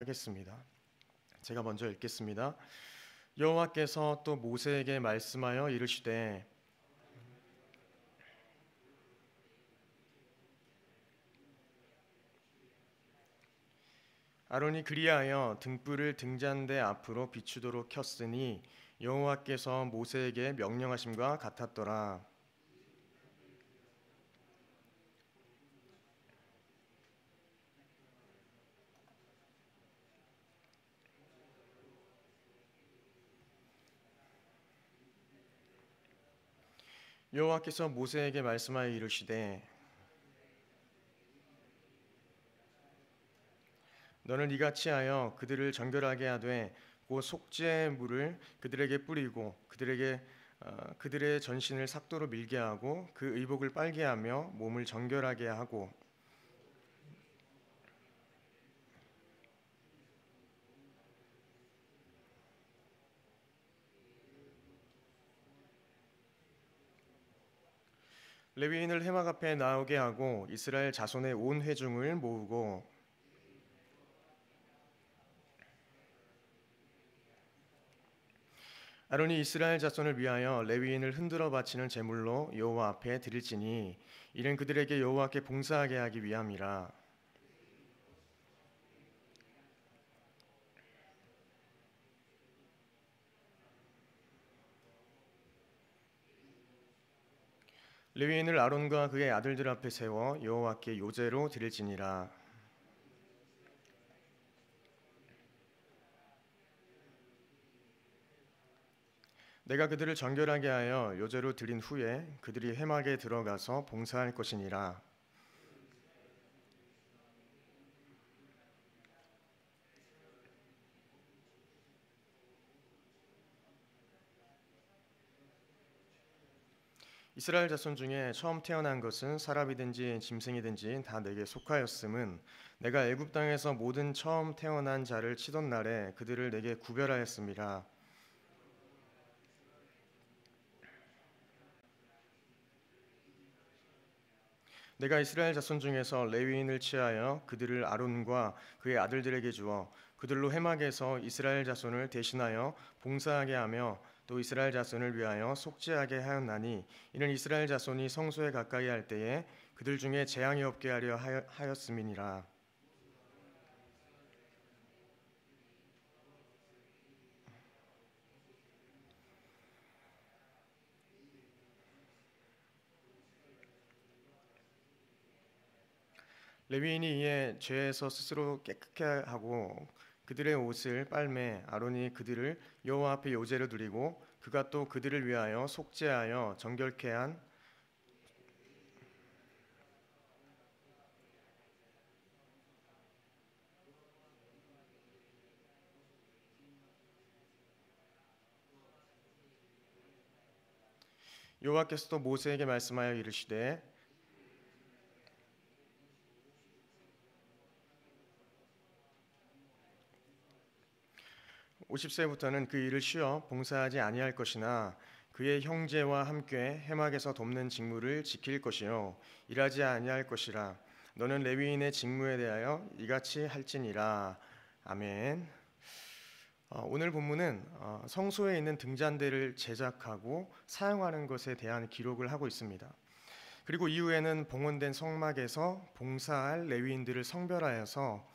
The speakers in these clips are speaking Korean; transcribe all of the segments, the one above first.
하겠습니다. 제가 먼저 읽겠습니다. 여호와께서 또 모세에게 말씀하여 이르시되 아론이 그리하여 등불을 등잔대 앞으로 비추도록 켰으니 여호와께서 모세에게 명령하심과 같았더라. 여호와께서 모세에게 말씀하여 이르시되 너는 이같이 하여 그들을 정결하게 하되 곧 속죄의 물을 그들에게 뿌리고 그들의 전신을 삭도로 밀게 하고 그 의복을 빨게 하며 몸을 정결하게 하고 레위인을 회막 앞에 나오게 하고 이스라엘 자손의 온 회중을 모으고 아론이 이스라엘 자손을 위하여 레위인을 흔들어 바치는 제물로 여호와 앞에 드릴지니 이는 그들에게 여호와께 봉사하게 하기 위함이라. 레위인을 아론과 그의 아들들 앞에 세워 여호와께 요제로 드릴지니라. 내가 그들을 정결하게 하여 요제로 드린 후에 그들이 회막에 들어가서 봉사할 것이니라. 이스라엘 자손 중에 처음 태어난 것은 사람이든지 짐승이든지 다 내게 속하였음은 내가 애굽 땅에서 모든 처음 태어난 자를 치던 날에 그들을 내게 구별하였음이라. 내가 이스라엘 자손 중에서 레위인을 취하여 그들을 아론과 그의 아들들에게 주어 그들로 회막에서 이스라엘 자손을 대신하여 봉사하게 하며 또 이스라엘 자손을 위하여 속죄하게 하였나니 이는 이스라엘 자손이 성소에 가까이 할 때에 그들 중에 재앙이 없게 하려 하였음이니라. 레위인이 이에 죄에서 스스로 깨끗게 하고 그들의 옷을 빨매 아론이 그들을 여호와 앞에 요제로 드리고 그가 또 그들을 위하여 속죄하여 정결케 한 여호와께서도 모세에게 말씀하여 이르시되 50세부터는 그 일을 쉬어 봉사하지 아니할 것이나 그의 형제와 함께 회막에서 돕는 직무를 지킬 것이요 일하지 아니할 것이라. 너는 레위인의 직무에 대하여 이같이 할지니라. 아멘. 오늘 본문은 성소에 있는 등잔대를 제작하고 사용하는 것에 대한 기록을 하고 있습니다. 그리고 이후에는 봉헌된 성막에서 봉사할 레위인들을 성별하여서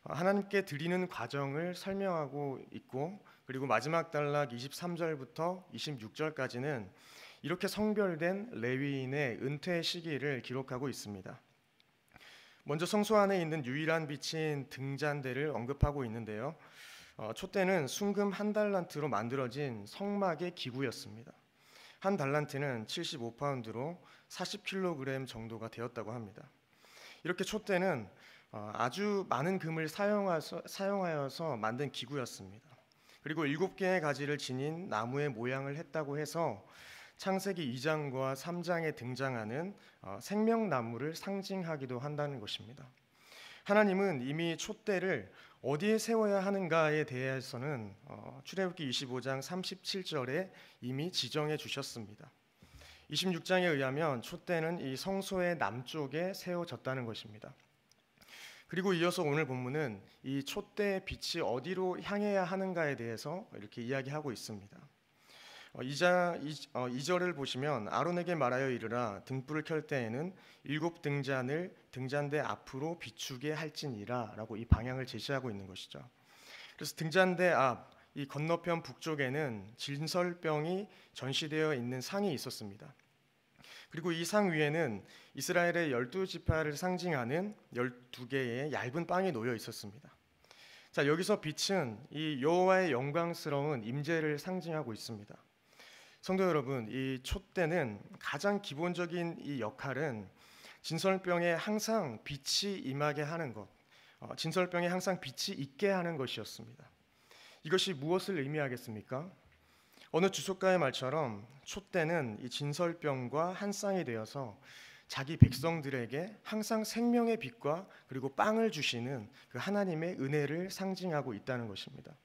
하나님께 드리는 과정을 설명하고 있고 그리고 마지막 단락 23절부터 26절까지는 이렇게 성별된 레위인의 은퇴 시기를 기록하고 있습니다. 먼저 성소 안에 있는 유일한 빛인 등잔대를 언급하고 있는데요. 촛대는 순금 한 달란트로 만들어진 성막의 기구였습니다. 한 달란트는 75파운드로 40kg 정도가 되었다고 합니다. 이렇게 촛대는 아주 많은 금을 사용하여서 만든 기구였습니다. 그리고 7개의 가지를 지닌 나무의 모양을 했다고 해서 창세기 2장과 3장에 등장하는 생명나무를 상징하기도 한다는 것입니다. 하나님은 이미 촛대를 어디에 세워야 하는가에 대해서는 출애굽기 25장 37절에 이미 지정해 주셨습니다. 26장에 의하면 촛대는 이 성소의 남쪽에 세워졌다는 것입니다. 그리고 이어서 오늘 본문은 이 촛대의 빛이 어디로 향해야 하는가에 대해서 이렇게 이야기하고 있습니다. 2절을 보시면 아론에게 말하여 이르라 등불을 켤 때에는 7 등잔을 등잔대 앞으로 비추게 할지니라 라고 이 방향을 제시하고 있는 것이죠. 그래서 등잔대 앞 이 건너편 북쪽에는 진설병이 전시되어 있는 상이 있었습니다. 그리고 이 상 위에는 이스라엘의 12지파를 상징하는 12개의 얇은 빵이 놓여 있었습니다. 자, 여기서 빛은 이 여호와의 영광스러운 임재를 상징하고 있습니다. 성도 여러분, 이 촛대는 가장 기본적인 이 역할은 진설병에 항상 빛이 임하게 하는 것, 진설병에 항상 빛이 있게 하는 것이었습니다. 이것이 무엇을 의미하겠습니까? 어느 주석가의 말처럼 촛대는 이 진설병과 한 쌍이 되어서 자기 백성들에게 항상 생명의 빛과 그리고 빵을 주시는 그 하나님의 은혜를 상징하고 있다는 것입니다.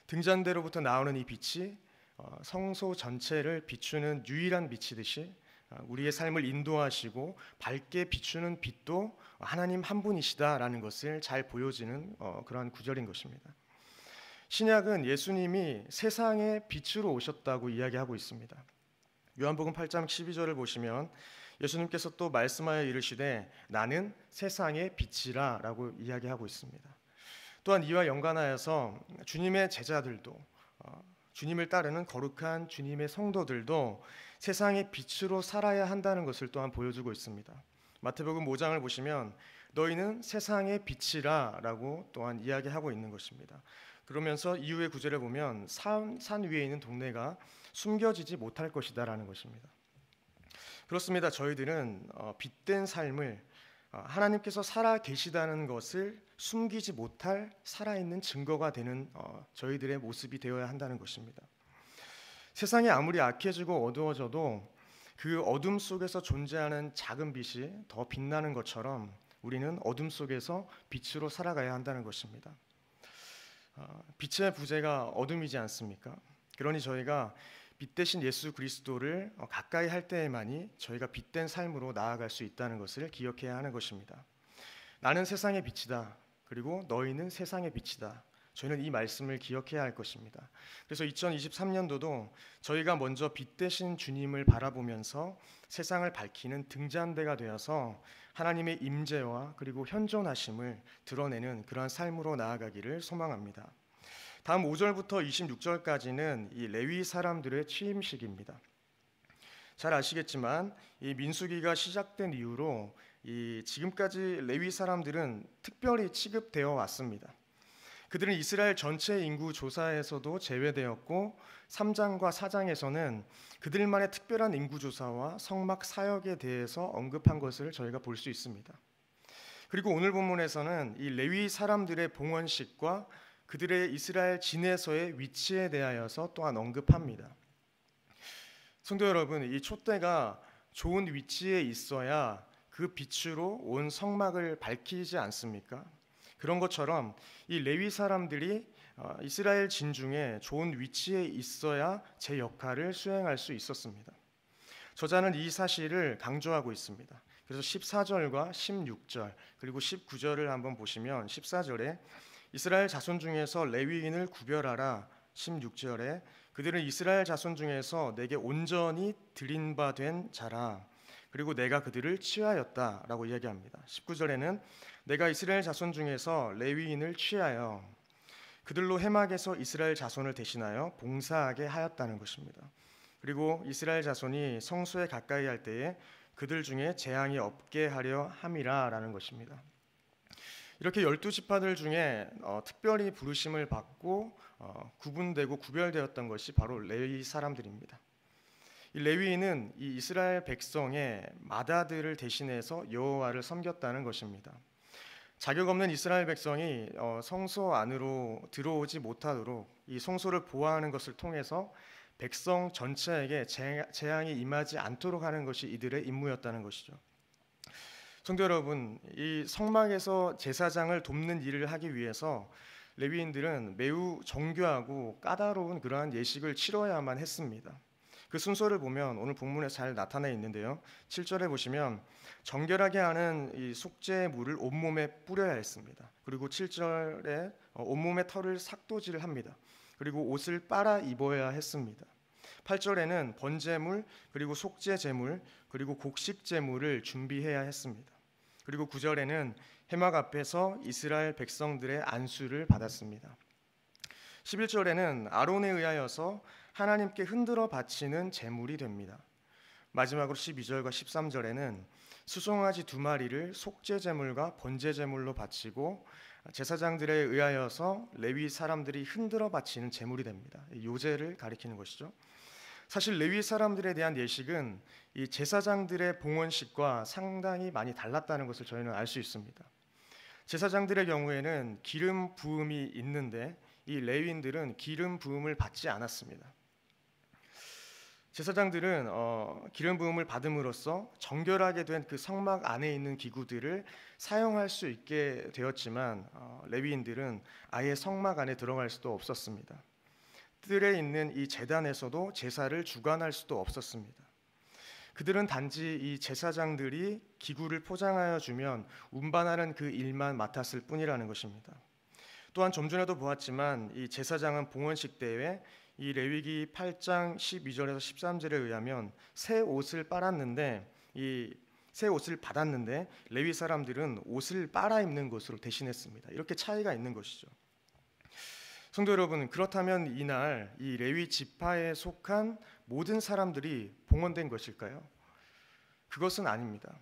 등잔대로부터 나오는 이 빛이 성소 전체를 비추는 유일한 빛이듯이 우리의 삶을 인도하시고 밝게 비추는 빛도 하나님 한 분이시다라는 것을 잘 보여지는 그러한 구절인 것입니다. 신약은 예수님이 세상의 빛으로 오셨다고 이야기하고 있습니다. 요한복음 8장 12절을 보시면 예수님께서 또 말씀하여 이르시되 나는 세상의 빛이라 라고 이야기하고 있습니다. 또한 이와 연관하여서 주님의 제자들도 주님을 따르는 거룩한 주님의 성도들도 세상의 빛으로 살아야 한다는 것을 또한 보여주고 있습니다. 마태복음 5장을 보시면 너희는 세상의 빛이라 라고 또한 이야기하고 있는 것입니다. 그러면서 이후의 구절에 보면 산 위에 있는 동네가 숨겨지지 못할 것이다 라는 것입니다. 그렇습니다. 저희들은 빛된 삶을 하나님께서 살아 계시다는 것을 숨기지 못할 살아있는 증거가 되는 저희들의 모습이 되어야 한다는 것입니다. 세상이 아무리 악해지고 어두워져도 그 어둠 속에서 존재하는 작은 빛이 더 빛나는 것처럼 우리는 어둠 속에서 빛으로 살아가야 한다는 것입니다. 빛의 부재가 어둠이지 않습니까? 그러니 저희가 빛 대신 예수 그리스도를 가까이 할 때에만이 저희가 빛된 삶으로 나아갈 수 있다는 것을 기억해야 하는 것입니다. 나는 세상의 빛이다. 그리고 너희는 세상의 빛이다. 저희는 이 말씀을 기억해야 할 것입니다. 그래서 2023년도도 저희가 먼저 빛 대신 주님을 바라보면서 세상을 밝히는 등잔대가 되어서 하나님의 임재와 그리고 현존하심을 드러내는 그러한 삶으로 나아가기를 소망합니다. 다음 5절부터 26절까지는 이 레위 사람들의 취임식입니다. 잘 아시겠지만 이 민수기가 시작된 이후로 지금까지 레위 사람들은 특별히 취급되어 왔습니다. 그들은 이스라엘 전체 인구 조사에서도 제외되었고 3장과 4장에서는 그들만의 특별한 인구 조사와 성막 사역에 대해서 언급한 것을 저희가 볼 수 있습니다. 그리고 오늘 본문에서는 이 레위 사람들의 봉헌식과 그들의 이스라엘 진에서의 위치에 대하여서 또한 언급합니다. 성도 여러분, 이 촛대가 좋은 위치에 있어야 그 빛으로 온 성막을 밝히지 않습니까? 그런 것처럼 이 레위 사람들이 이스라엘 진 중에 좋은 위치에 있어야 제 역할을 수행할 수 있었습니다. 저자는 이 사실을 강조하고 있습니다. 그래서 14절과 16절 그리고 19절을 한번 보시면 14절에 이스라엘 자손 중에서 레위인을 구별하라. 16절에 그들은 이스라엘 자손 중에서 내게 온전히 드린 바 된 자라. 그리고 내가 그들을 취하였다라고 이야기합니다. 19절에는 내가 이스라엘 자손 중에서 레위인을 취하여 그들로 해막에서 이스라엘 자손을 대신하여 봉사하게 하였다는 것입니다. 그리고 이스라엘 자손이 성소에 가까이 할 때에 그들 중에 재앙이 없게 하려 함이라라는 것입니다. 이렇게 12지파들 중에 특별히 부르심을 받고 구분되고 구별되었던 것이 바로 레위 사람들입니다. 이 레위인은 이 이스라엘 백성의 맏아들을 대신해서 여호와를 섬겼다는 것입니다. 자격 없는 이스라엘 백성이 성소 안으로 들어오지 못하도록 이 성소를 보호하는 것을 통해서 백성 전체에게 재앙이 임하지 않도록 하는 것이 이들의 임무였다는 것이죠. 성도 여러분, 이 성막에서 제사장을 돕는 일을 하기 위해서 레위인들은 매우 정교하고 까다로운 그러한 예식을 치러야만 했습니다. 그 순서를 보면 오늘 본문에 잘 나타나 있는데요. 7절에 보시면 정결하게 하는 이 속죄물을 온몸에 뿌려야 했습니다. 그리고 7절에 온몸에 털을 삭도질을 합니다. 그리고 옷을 빨아 입어야 했습니다. 8절에는 번제물, 그리고 속죄제물, 그리고 곡식제물을 준비해야 했습니다. 그리고 9절에는 회막 앞에서 이스라엘 백성들의 안수를 받았습니다. 11절에는 아론에 의하여서 하나님께 흔들어 바치는 제물이 됩니다. 마지막으로 12절과 13절에는 수송아지 2마리를 속죄제물과 번제제물로 바치고 제사장들에 의하여서 레위 사람들이 흔들어 바치는 제물이 됩니다. 요제를 가리키는 것이죠. 사실 레위 사람들에 대한 예식은 이 제사장들의 봉헌식과 상당히 많이 달랐다는 것을 저희는 알 수 있습니다. 제사장들의 경우에는 기름 부음이 있는데 이 레위인들은 기름 부음을 받지 않았습니다. 제사장들은 기름 부음을 받음으로써 정결하게 된 그 성막 안에 있는 기구들을 사용할 수 있게 되었지만 레위인들은 아예 성막 안에 들어갈 수도 없었습니다. 뜰에 있는 이 제단에서도 제사를 주관할 수도 없었습니다. 그들은 단지 이 제사장들이 기구를 포장하여 주면 운반하는 그 일만 맡았을 뿐이라는 것입니다. 또한 좀 전에도 보았지만 이 제사장은 봉헌식 때에 이 레위기 8장 12절에서 13절에 의하면 새 옷을 빨았는데 이 새 옷을 받았는데 레위 사람들은 옷을 빨아 입는 것으로 대신했습니다. 이렇게 차이가 있는 것이죠. 성도 여러분, 그렇다면 이날 이 레위 지파에 속한 모든 사람들이 봉헌된 것일까요? 그것은 아닙니다.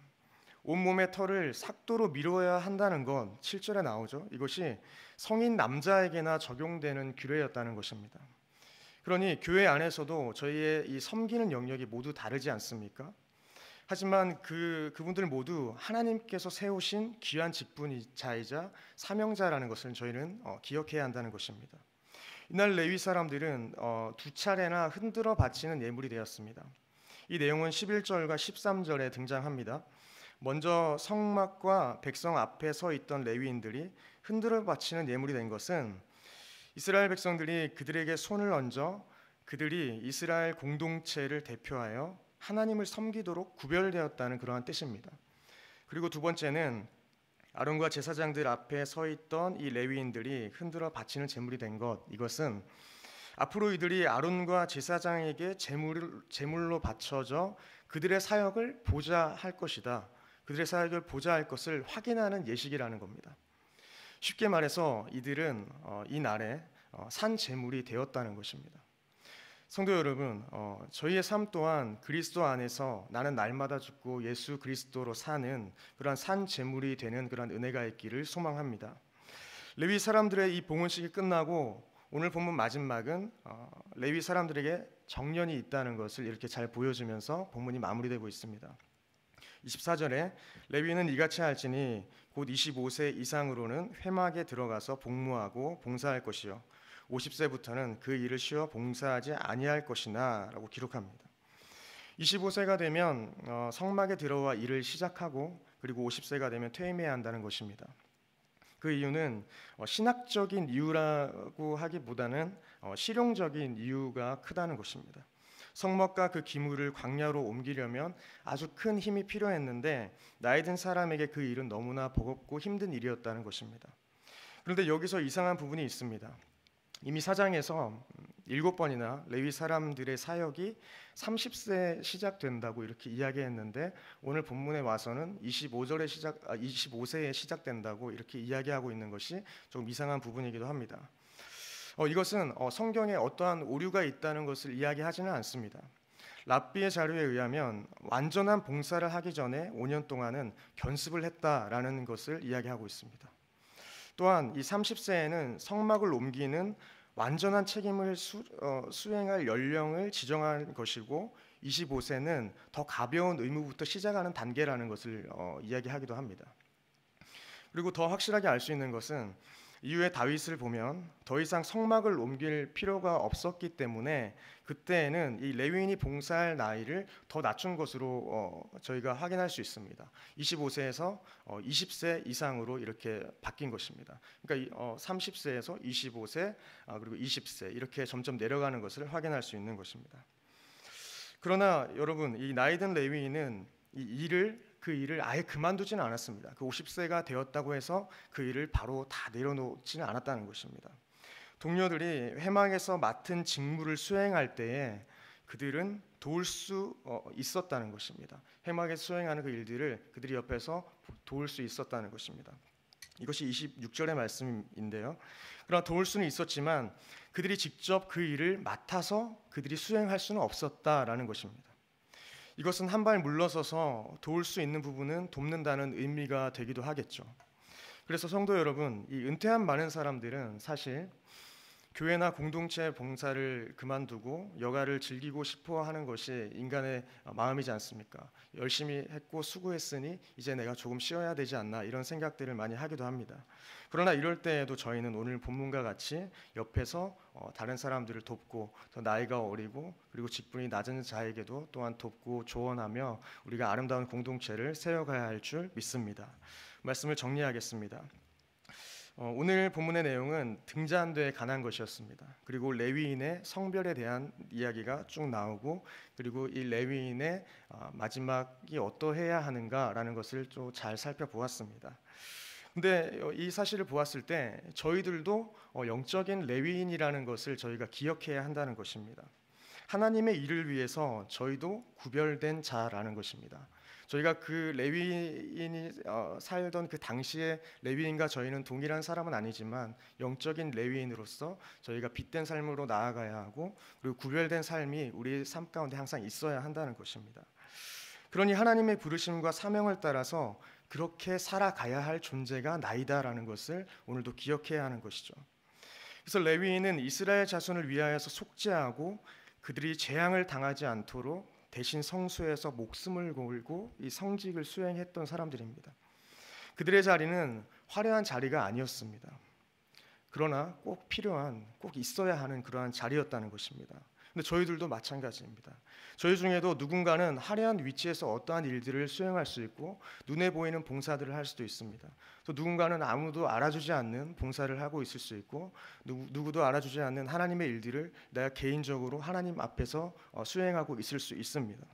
온몸의 털을 삭도로 밀어야 한다는 건 7절에 나오죠. 이것이 성인 남자에게나 적용되는 규례였다는 것입니다. 그러니 교회 안에서도 저희의 이 섬기는 영역이 모두 다르지 않습니까? 하지만 그분들 모두 하나님께서 세우신 귀한 직분자이자 사명자라는 것을 저희는 기억해야 한다는 것입니다. 이날 레위 사람들은 2차례나 흔들어 바치는 예물이 되었습니다. 이 내용은 11절과 13절에 등장합니다. 먼저 성막과 백성 앞에 서 있던 레위인들이 흔들어 바치는 예물이 된 것은 이스라엘 백성들이 그들에게 손을 얹어 그들이 이스라엘 공동체를 대표하여 하나님을 섬기도록 구별되었다는 그러한 뜻입니다. 그리고 두 번째는 아론과 제사장들 앞에 서 있던 이 레위인들이 흔들어 바치는 제물이 된 것, 이것은 앞으로 이들이 아론과 제사장에게 제물로 바쳐져 그들의 사역을 보자 할 것이다. 그들의 사역을 보자 할 것을 확인하는 예식이라는 겁니다. 쉽게 말해서 이들은 이 날에 산 제물이 되었다는 것입니다. 성도 여러분, 저희의 삶 또한 그리스도 안에서 나는 날마다 죽고 예수 그리스도로 사는 그러한 산 제물이 되는 그러한 은혜가 있기를 소망합니다. 레위 사람들의 이 봉헌식이 끝나고 오늘 본문 마지막은 레위 사람들에게 정년이 있다는 것을 이렇게 잘 보여주면서 본문이 마무리되고 있습니다. 24절에 레위는 이같이 할지니 곧 25세 이상으로는 회막에 들어가서 복무하고 봉사할 것이요 50세부터는 그 일을 쉬어 봉사하지 아니할 것이나 라고 기록합니다. 25세가 되면 성막에 들어와 일을 시작하고 그리고 50세가 되면 퇴임해야 한다는 것입니다. 그 이유는 신학적인 이유라고 하기보다는 실용적인 이유가 크다는 것입니다. 성막과 그 기물을 광야로 옮기려면 아주 큰 힘이 필요했는데 나이 든 사람에게 그 일은 너무나 버겁고 힘든 일이었다는 것입니다. 그런데 여기서 이상한 부분이 있습니다. 이미 4장에서 7번이나 레위 사람들의 사역이 30세에 시작된다고 이렇게 이야기했는데 오늘 본문에 와서는 25세에 시작된다고 이렇게 이야기하고 있는 것이 조금 이상한 부분이기도 합니다. 이것은 성경에 어떠한 오류가 있다는 것을 이야기하지는 않습니다. 랍비의 자료에 의하면 완전한 봉사를 하기 전에 5년 동안은 견습을 했다라는 것을 이야기하고 있습니다. 또한 이 30세에는 성막을 옮기는 완전한 책임을 수행할 연령을 지정한 것이고 25세는 더 가벼운 의무부터 시작하는 단계라는 것을 이야기하기도 합니다. 그리고 더 확실하게 알 수 있는 것은 이후에 다윗을 보면 더 이상 성막을 옮길 필요가 없었기 때문에 그때에는 이 레위인이 봉사할 나이를 더 낮춘 것으로 저희가 확인할 수 있습니다. 25세에서 20세 이상으로 이렇게 바뀐 것입니다. 그러니까 30세에서 25세 그리고 20세 이렇게 점점 내려가는 것을 확인할 수 있는 것입니다. 그러나 여러분, 이 나이든 레위인은 그 일을 아예 그만두지는 않았습니다. 그 50세가 되었다고 해서 그 일을 바로 다 내려놓지는 않았다는 것입니다. 동료들이 회막에서 맡은 직무를 수행할 때에 그들은 도울 수 있었다는 것입니다. 회막에서 수행하는 그 일들을 그들이 옆에서 도울 수 있었다는 것입니다. 이것이 26절의 말씀인데요. 그러나 도울 수는 있었지만 그들이 직접 그 일을 맡아서 그들이 수행할 수는 없었다라는 것입니다. 이것은 한 발 물러서서 도울 수 있는 부분은 돕는다는 의미가 되기도 하겠죠. 그래서 성도 여러분, 이 은퇴한 많은 사람들은 사실 교회나 공동체 봉사를 그만두고 여가를 즐기고 싶어 하는 것이 인간의 마음이지 않습니까? 열심히 했고 수고했으니 이제 내가 조금 쉬어야 되지 않나, 이런 생각들을 많이 하기도 합니다. 그러나 이럴 때에도 저희는 오늘 본문과 같이 옆에서 다른 사람들을 돕고, 더 나이가 어리고 그리고 직분이 낮은 자에게도 또한 돕고 조언하며 우리가 아름다운 공동체를 세워가야 할 줄 믿습니다. 말씀을 정리하겠습니다. 오늘 본문의 내용은 등잔대에 관한 것이었습니다. 그리고 레위인의 성별에 대한 이야기가 쭉 나오고, 그리고 이 레위인의 마지막이 어떠해야 하는가라는 것을 좀 잘 살펴보았습니다. 근데 이 사실을 보았을 때 저희들도 영적인 레위인이라는 것을 저희가 기억해야 한다는 것입니다. 하나님의 일을 위해서 저희도 구별된 자라는 것입니다. 저희가 그 레위인이 살던 그 당시에 레위인과 저희는 동일한 사람은 아니지만 영적인 레위인으로서 저희가 빗된 삶으로 나아가야 하고, 그리고 구별된 삶이 우리 삶 가운데 항상 있어야 한다는 것입니다. 그러니 하나님의 부르심과 사명을 따라서 그렇게 살아가야 할 존재가 나이다라는 것을 오늘도 기억해야 하는 것이죠. 그래서 레위인은 이스라엘 자손을 위하여서 속죄하고 그들이 재앙을 당하지 않도록 대신 성소에서 목숨을 걸고 이 성직을 수행했던 사람들입니다. 그들의 자리는 화려한 자리가 아니었습니다. 그러나 꼭 필요한, 꼭 있어야 하는 그러한 자리였다는 것입니다. 근데 저희들도 마찬가지입니다. 저희 중에도 누군가는 화려한 위치에서 어떠한 일들을 수행할 수 있고 눈에 보이는 봉사들을 할 수도 있습니다. 또 누군가는 아무도 알아주지 않는 봉사를 하고 있을 수 있고, 누구도 알아주지 않는 하나님의 일들을 내가 개인적으로 하나님 앞에서 수행하고 있을 수 있습니다.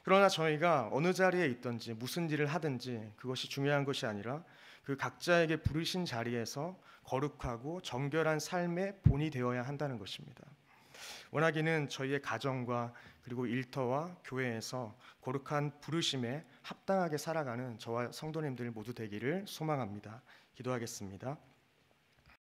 그러나 저희가 어느 자리에 있든지 무슨 일을 하든지 그것이 중요한 것이 아니라 그 각자에게 부르신 자리에서 거룩하고 정결한 삶의 본이 되어야 한다는 것입니다. 원하기는 저희의 가정과 그리고 일터와 교회에서 거룩한 부르심에 합당하게 살아가는 저와 성도님들 모두 되기를 소망합니다. 기도하겠습니다.